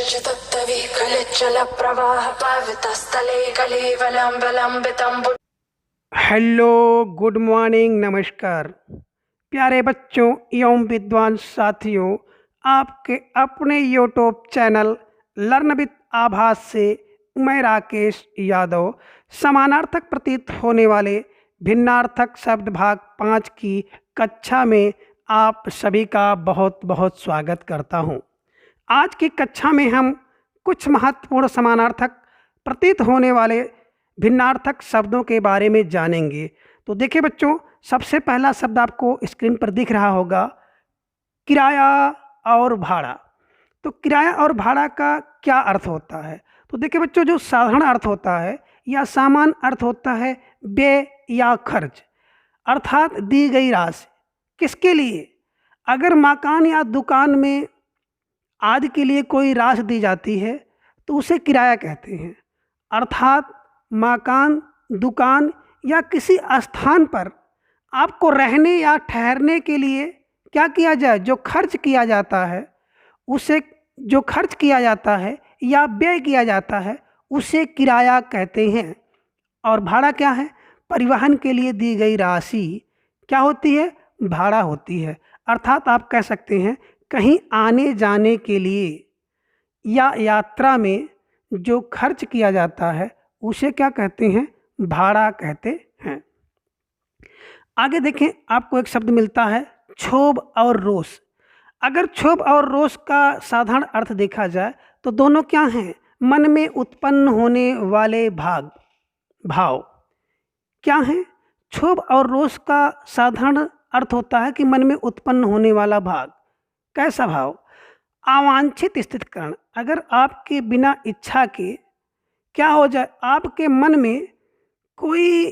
वितरजितत्तविकलिज्जलप्रवाहपावितस्थले कलिवलम्बलम्बितं hello, good morning, नमस्कार प्यारे बच्चों एवं विद्वान साथियों। आपके अपने यूट्यूब चैनल लर्न विद आभास से मैं राकेश यादव समानार्थक प्रतीत होने वाले भिन्नार्थक शब्द भाग 5 की कक्षा में आप सभी का बहुत बहुत स्वागत करता हूं। आज की कक्षा में हम कुछ महत्वपूर्ण समानार्थक प्रतीत होने वाले भिन्नार्थक शब्दों के बारे में जानेंगे। तो देखिए बच्चों, सबसे पहला शब्द आपको स्क्रीन पर दिख रहा होगा, किराया और भाड़ा। तो किराया और भाड़ा का क्या अर्थ होता है? तो देखिए बच्चों, जो साधारण अर्थ होता है या सामान्य अर्थ होता है व्यय या खर्च, अर्थात दी गई राशि। किसके लिए? अगर मकान या दुकान में आदि के लिए कोई राशि दी जाती है तो उसे किराया कहते हैं। अर्थात मकान, दुकान या किसी स्थान पर आपको रहने या ठहरने के लिए क्या किया जाए, जो खर्च किया जाता है उसे, जो खर्च किया जाता है या व्यय किया जाता है उसे किराया कहते हैं। और भाड़ा क्या है? परिवहन के लिए दी गई राशि क्या होती है? भाड़ा होती है। अर्थात आप कह सकते हैं कहीं आने जाने के लिए या यात्रा में जो खर्च किया जाता है उसे क्या कहते हैं? भाड़ा कहते हैं। आगे देखें, आपको एक शब्द मिलता है क्षोभ और रोष। अगर क्षोभ और रोष का साधारण अर्थ देखा जाए तो दोनों क्या हैं? मन में उत्पन्न होने वाले भाव क्या हैं? क्षोभ और रोष का साधारण अर्थ होता है कि मन में उत्पन्न होने वाला भाव। कैसा भाव? अवांछित स्थितिकरण। अगर आपके बिना इच्छा के क्या हो जाए, आपके मन में कोई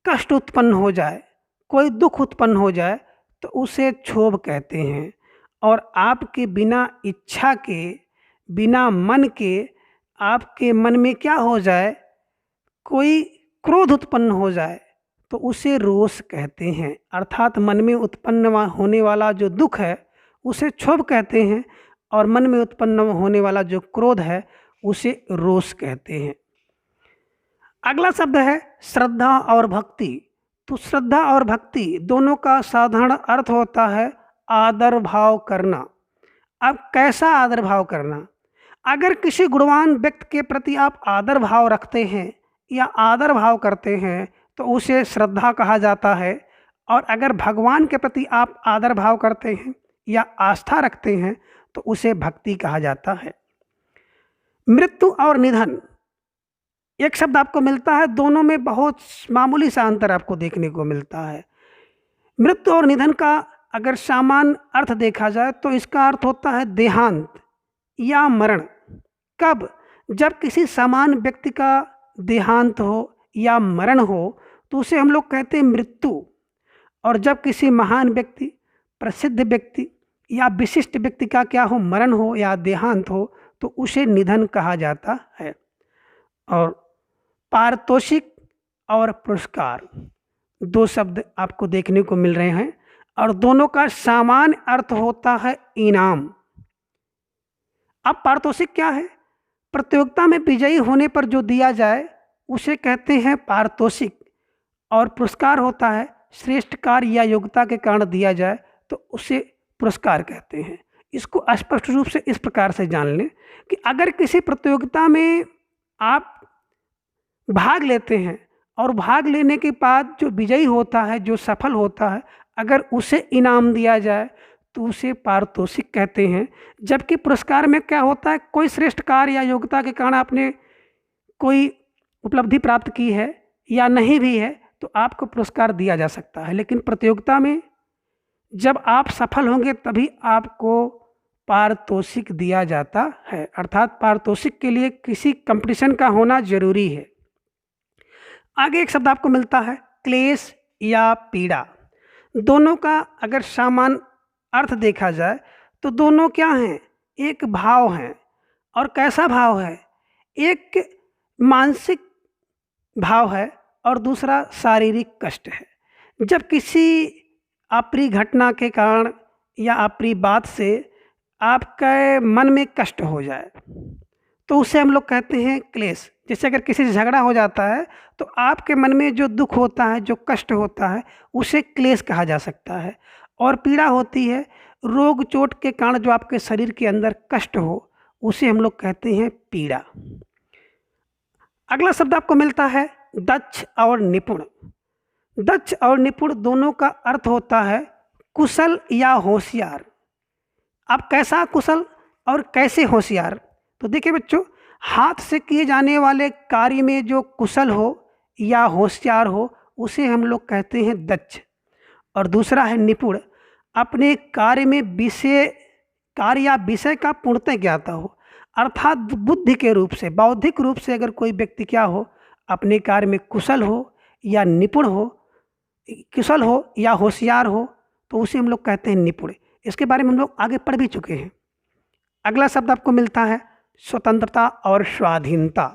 कष्ट उत्पन्न हो जाए, कोई दुख उत्पन्न हो जाए तो उसे क्षोभ कहते हैं। और आपके बिना इच्छा के, बिना मन के आपके मन में क्या हो जाए, कोई क्रोध उत्पन्न हो जाए तो उसे रोष कहते हैं। अर्थात मन में उत्पन्न होने वाला जो दुख है उसे क्षोभ कहते हैं और मन में उत्पन्न होने वाला जो क्रोध है उसे रोष कहते हैं। अगला शब्द है श्रद्धा और भक्ति। तो श्रद्धा और भक्ति दोनों का साधारण अर्थ होता है आदर भाव करना। अब कैसा आदर भाव करना? अगर किसी गुणवान व्यक्ति के प्रति आप आदर भाव रखते हैं या आदर भाव करते हैं तो उसे श्रद्धा कहा जाता है। और अगर भगवान के प्रति आप आदर भाव करते हैं या आस्था रखते हैं तो उसे भक्ति कहा जाता है। मृत्यु और निधन, एक शब्द आपको मिलता है, दोनों में बहुत मामूली सा अंतर आपको देखने को मिलता है। मृत्यु और निधन का अगर सामान्य अर्थ देखा जाए तो इसका अर्थ होता है देहांत या मरण। कब? जब किसी सामान्य व्यक्ति का देहांत हो या मरण हो तो उसे हम लोग कहते हैं मृत्यु। और जब किसी महान व्यक्ति, प्रसिद्ध व्यक्ति या विशिष्ट व्यक्ति का क्या हो, मरण हो या देहांत हो तो उसे निधन कहा जाता है। और पारितोषिक और पुरस्कार, दो शब्द आपको देखने को मिल रहे हैं और दोनों का सामान्य अर्थ होता है इनाम। अब पारितोषिक क्या है? प्रतियोगिता में विजयी होने पर जो दिया जाए उसे कहते हैं पारितोषिक। और पुरस्कार होता है श्रेष्ठ कार्य या योग्यता के कारण दिया जाए तो उसे पुरस्कार कहते हैं। इसको स्पष्ट रूप से इस प्रकार से जान लें कि अगर किसी प्रतियोगिता में आप भाग लेते हैं और भाग लेने के बाद जो विजयी होता है, जो सफल होता है, अगर उसे इनाम दिया जाए तो उसे पारितोषिक कहते हैं। जबकि पुरस्कार में क्या होता है, कोई श्रेष्ठ कार्य या योग्यता के कारण आपने कोई उपलब्धि प्राप्त की है या नहीं भी है तो आपको पुरस्कार दिया जा सकता है। लेकिन प्रतियोगिता में जब आप सफल होंगे तभी आपको पारितोषिक दिया जाता है। अर्थात पारितोषिक के लिए किसी कंपटीशन का होना जरूरी है। आगे एक शब्द आपको मिलता है क्लेश या पीड़ा। दोनों का अगर सामान्य अर्थ देखा जाए तो दोनों क्या हैं? एक भाव हैं। और कैसा भाव है? एक मानसिक भाव है और दूसरा शारीरिक कष्ट है। जब किसी अप्रिय घटना के कारण या अप्रिय बात से आपके मन में कष्ट हो जाए तो उसे हम लोग कहते हैं क्लेश। जैसे अगर किसी से झगड़ा हो जाता है तो आपके मन में जो दुख होता है, जो कष्ट होता है, उसे क्लेश कहा जा सकता है। और पीड़ा होती है रोग चोट के कारण जो आपके शरीर के अंदर कष्ट हो, उसे हम लोग कहते हैं पीड़ा। अगला शब्द आपको मिलता है दक्ष और निपुण। दक्ष और निपुण दोनों का अर्थ होता है कुशल या होशियार। अब कैसा कुशल और कैसे होशियार? तो देखिए बच्चों, हाथ से किए जाने वाले कार्य में जो कुशल हो या होशियार हो, उसे हम लोग कहते हैं दक्ष। और दूसरा है निपुण, अपने कार्य में कार्य या विषय का पूर्णतः ज्ञाता हो। अर्थात बुद्धि के रूप से, बौद्धिक रूप से अगर कोई व्यक्ति क्या हो, अपने कार्य में कुशल हो या निपुण हो, कुशल हो या होशियार हो, तो उसे हम लोग कहते हैं निपुण। इसके बारे में हम लोग आगे पढ़ भी चुके हैं। अगला शब्द आपको मिलता है स्वतंत्रता और स्वाधीनता।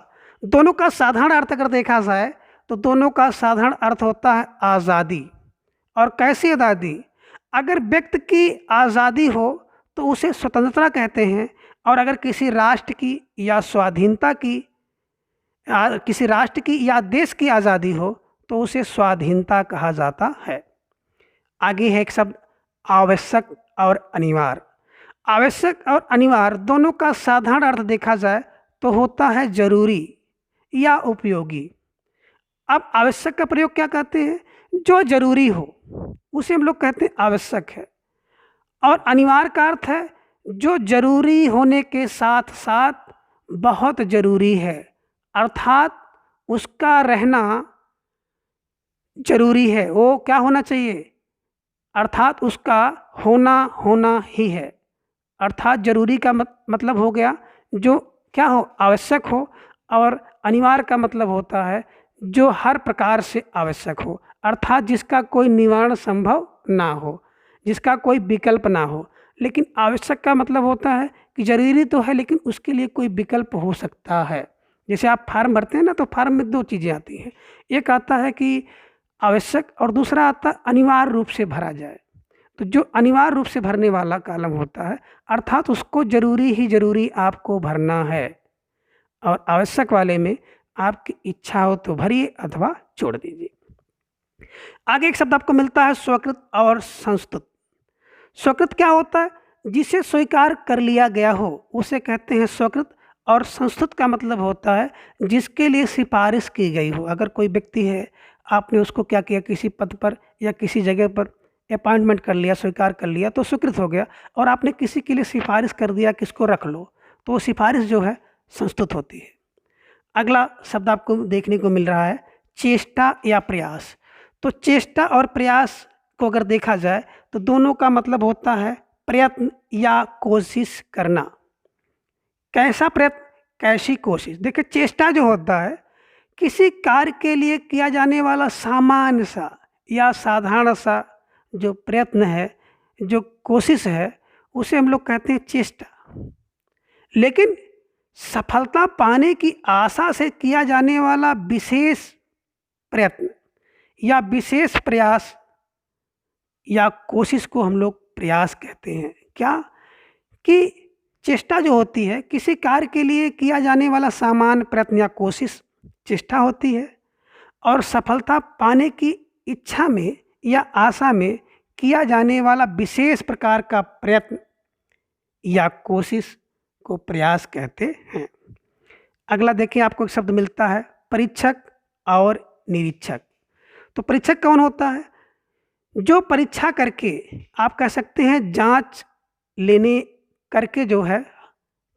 दोनों का साधारण अर्थ अगर देखा जाए तो दोनों का साधारण अर्थ होता है आज़ादी। और कैसी आज़ादी? अगर व्यक्ति की आज़ादी हो तो उसे स्वतंत्रता कहते हैं, और अगर किसी राष्ट्र की या स्वाधीनता की किसी राष्ट्र की या देश की आज़ादी हो तो उसे स्वाधीनता कहा जाता है। आगे है एक शब्द आवश्यक और अनिवार्य। आवश्यक और अनिवार्य दोनों का साधारण अर्थ देखा जाए तो होता है जरूरी या उपयोगी। अब आवश्यक का प्रयोग क्या कहते हैं? जो जरूरी हो उसे हम लोग कहते हैं आवश्यक है। और अनिवार्य का अर्थ है जो जरूरी होने के साथ साथ बहुत जरूरी है, अर्थात उसका रहना जरूरी है। वो क्या होना चाहिए? अर्थात उसका होना ही है। अर्थात जरूरी का मतलब हो गया जो क्या हो, आवश्यक हो। और अनिवार्य का मतलब होता है जो हर प्रकार से आवश्यक हो, अर्थात जिसका कोई निवारण संभव ना हो, जिसका कोई विकल्प ना हो। लेकिन आवश्यक का मतलब होता है कि जरूरी तो है लेकिन उसके लिए कोई विकल्प हो सकता है। जैसे आप फार्म भरते हैं ना, तो फार्म में दो चीज़ें आती हैं, एक आता है कि आवश्यक और दूसरा आता है अनिवार्य रूप से भरा जाए। तो जो अनिवार्य रूप से भरने वाला कॉलम होता है, अर्थात उसको जरूरी ही जरूरी आपको भरना है, और आवश्यक वाले में आपकी इच्छा हो तो भरिए अथवा छोड़ दीजिए। आगे एक शब्द आपको मिलता है स्वीकृत और संस्तुत। स्वीकृत क्या होता है? जिसे स्वीकार कर लिया गया हो उसे कहते हैं स्वीकृत। और संस्तुत का मतलब होता है जिसके लिए सिफारिश की गई हो। अगर कोई व्यक्ति है, आपने उसको क्या किया, किसी पद पर या किसी जगह पर अपॉइंटमेंट कर लिया, स्वीकार कर लिया, तो स्वीकृत हो गया। और आपने किसी के लिए सिफारिश कर दिया कि इसको रख लो, तो वो सिफारिश जो है संस्तुत होती है। अगला शब्द आपको देखने को मिल रहा है चेष्टा या प्रयास। तो चेष्टा और प्रयास को अगर देखा जाए तो दोनों का मतलब होता है प्रयत्न या कोशिश करना। कैसा प्रयत्न, कैसी कोशिश? देखिए, चेष्टा जो होता है किसी कार्य के लिए किया जाने वाला सामान्य सा या साधारण सा जो प्रयत्न है, जो कोशिश है, उसे हम लोग कहते हैं चेष्टा। लेकिन सफलता पाने की आशा से किया जाने वाला विशेष प्रयत्न या विशेष प्रयास या कोशिश को हम लोग प्रयास कहते हैं। क्या कि चेष्टा जो होती है किसी कार्य के लिए किया जाने वाला सामान्य प्रयत्न या कोशिश चेष्टा होती है, और सफलता पाने की इच्छा में या आशा में किया जाने वाला विशेष प्रकार का प्रयत्न या कोशिश को प्रयास कहते हैं। अगला देखिए, आपको एक शब्द मिलता है परीक्षक और निरीक्षक। तो परीक्षक कौन होता है? जो परीक्षा करके, आप कह सकते हैं जांच लेने करके जो है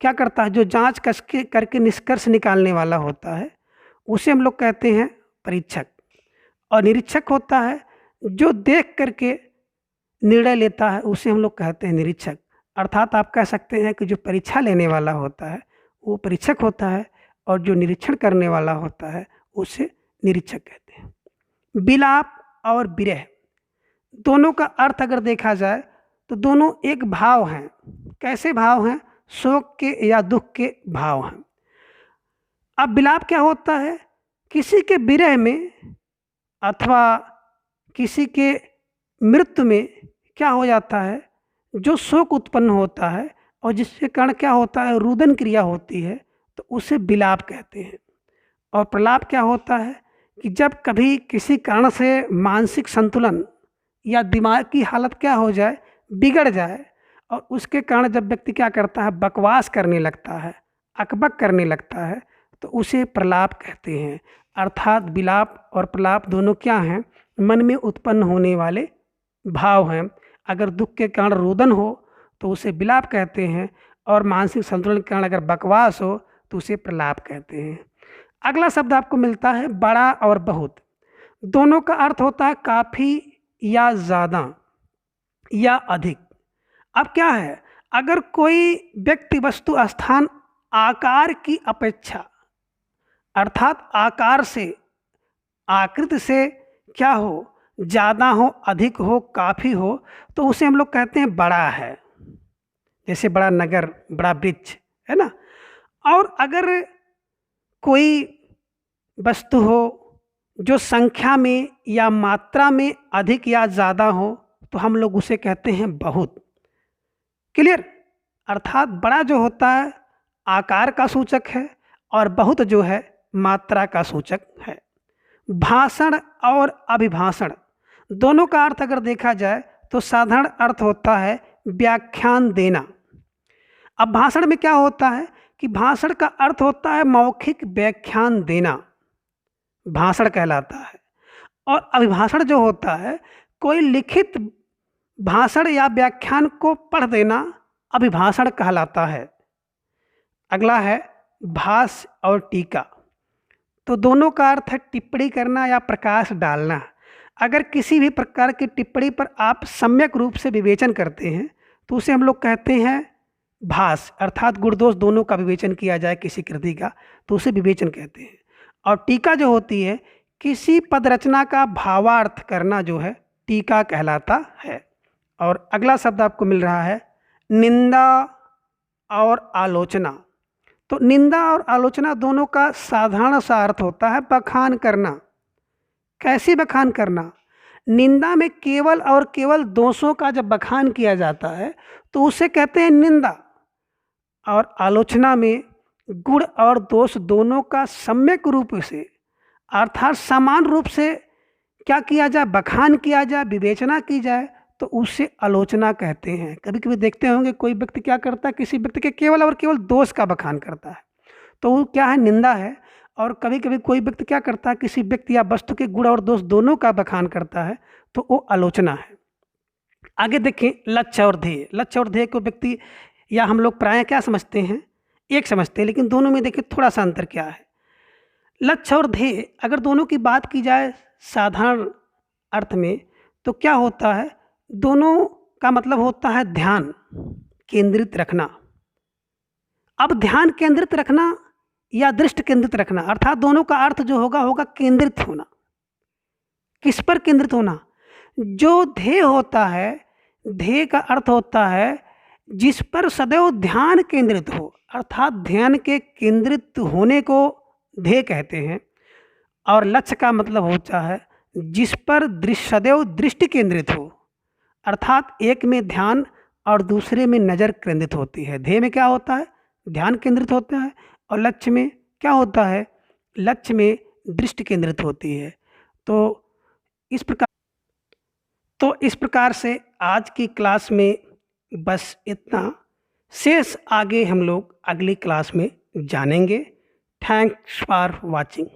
क्या करता है, जो जांच करके निष्कर्ष निकालने वाला होता है, उसे हम लोग कहते हैं परीक्षक। और निरीक्षक होता है जो देख करके निर्णय लेता है, उसे हम लोग कहते हैं निरीक्षक। अर्थात आप कह सकते हैं कि जो परीक्षा लेने वाला होता है वो परीक्षक होता है, और जो निरीक्षण करने वाला होता है उसे निरीक्षक कहते हैं। विलाप और विरह दोनों का अर्थ अगर देखा जाए तो दोनों एक भाव हैं। कैसे भाव हैं? शोक के या दुख के भाव हैं। अब विलाप क्या होता है? किसी के विरह में अथवा किसी के मृत्यु में क्या हो जाता है, जो शोक उत्पन्न होता है और जिसके कारण क्या होता है, रुदन क्रिया होती है, तो उसे विलाप कहते हैं। और प्रलाप क्या होता है कि जब कभी किसी कारण से मानसिक संतुलन या दिमाग की हालत क्या हो जाए, बिगड़ जाए, और उसके कारण जब व्यक्ति क्या करता है, बकवास करने लगता है, अकबक करने लगता है, तो उसे प्रलाप कहते हैं। अर्थात विलाप और प्रलाप दोनों क्या हैं, मन में उत्पन्न होने वाले भाव हैं। अगर दुख के कारण रोदन हो तो उसे विलाप कहते हैं, और मानसिक संतुलन के कारण अगर बकवास हो तो उसे प्रलाप कहते हैं। अगला शब्द आपको मिलता है बड़ा और बहुत। दोनों का अर्थ होता है काफ़ी या ज़्यादा या अधिक। अब क्या है, अगर कोई व्यक्ति, वस्तु, स्थान आकार की अपेक्षा, अर्थात आकार से, आकृति से क्या हो, ज़्यादा हो, अधिक हो, काफ़ी हो, तो उसे हम लोग कहते हैं बड़ा है। जैसे बड़ा नगर, बड़ा वृक्ष, है ना। और अगर कोई वस्तु हो जो संख्या में या मात्रा में अधिक या ज़्यादा हो, तो हम लोग उसे कहते हैं बहुत। क्लियर। अर्थात बड़ा जो होता है आकार का सूचक है, और बहुत जो है मात्रा का सूचक है। भाषण और अभिभाषण दोनों का अर्थ अगर देखा जाए तो साधारण अर्थ होता है व्याख्यान देना। अब भाषण में क्या होता है कि भाषण का अर्थ होता है मौखिक व्याख्यान देना, भाषण कहलाता है। और अभिभाषण जो होता है कोई लिखित भाषण या व्याख्यान को पढ़ देना, अभिभाषण कहलाता है। अगला है भाष्य और टीका। तो दोनों का अर्थ है टिप्पणी करना या प्रकाश डालना। अगर किसी भी प्रकार की टिप्पणी पर आप सम्यक रूप से विवेचन करते हैं तो उसे हम लोग कहते हैं भाष्य। अर्थात गुण दोष दोनों का विवेचन किया जाए किसी कृति का, तो उसे विवेचन कहते हैं। और टीका जो होती है किसी पद रचना का भावार्थ करना, जो है टीका कहलाता है। और अगला शब्द आपको मिल रहा है निंदा और आलोचना। तो निंदा और आलोचना दोनों का साधारण सा अर्थ होता है बखान करना। कैसी बखान करना? निंदा में केवल और केवल दोषों का जब बखान किया जाता है तो उसे कहते हैं निंदा, और आलोचना में गुण और दोष दोनों का सम्यक रूप से, अर्थात समान रूप से क्या किया जाए, बखान किया जाए, विवेचना की जाए, तो उसे आलोचना कहते हैं। कभी कभी देखते होंगे कोई व्यक्ति क्या करता है, किसी व्यक्ति के केवल और केवल दोष का बखान करता है, तो वो क्या है, निंदा है। और कभी कभी कोई व्यक्ति क्या करता है, किसी व्यक्ति या वस्तु के गुण और दोष दोनों का बखान करता है, तो वो आलोचना है। आगे देखें लक्ष्य और ध्येय। लक्ष्य और ध्येय को व्यक्ति या हम लोग प्रायः क्या समझते हैं, एक समझते हैं, लेकिन दोनों में देखिए थोड़ा सा अंतर क्या है। लक्ष्य और ध्येय अगर दोनों की बात की जाए साधारण अर्थ में, तो क्या होता है, दोनों का मतलब होता है ध्यान केंद्रित रखना। अब ध्यान केंद्रित रखना या दृष्टि केंद्रित रखना, अर्थात दोनों का अर्थ जो होगा केंद्रित होना। किस पर केंद्रित होना? जो ध्येय होता है, ध्येय का अर्थ होता है जिस पर सदैव ध्यान केंद्रित हो, अर्थात ध्यान के केंद्रित होने को ध्येय कहते हैं। और लक्ष्य का मतलब होता है जिस पर सदैव दृष्टि केंद्रित हो, अर्थात एक में ध्यान और दूसरे में नज़र केंद्रित होती है। ध्येय में क्या होता है, ध्यान केंद्रित होता है, और लक्ष्य में क्या होता है, लक्ष्य में दृष्टि केंद्रित होती है। तो इस प्रकार से आज की क्लास में बस इतना। शेष आगे हम लोग अगली क्लास में जानेंगे। Thanks for watching.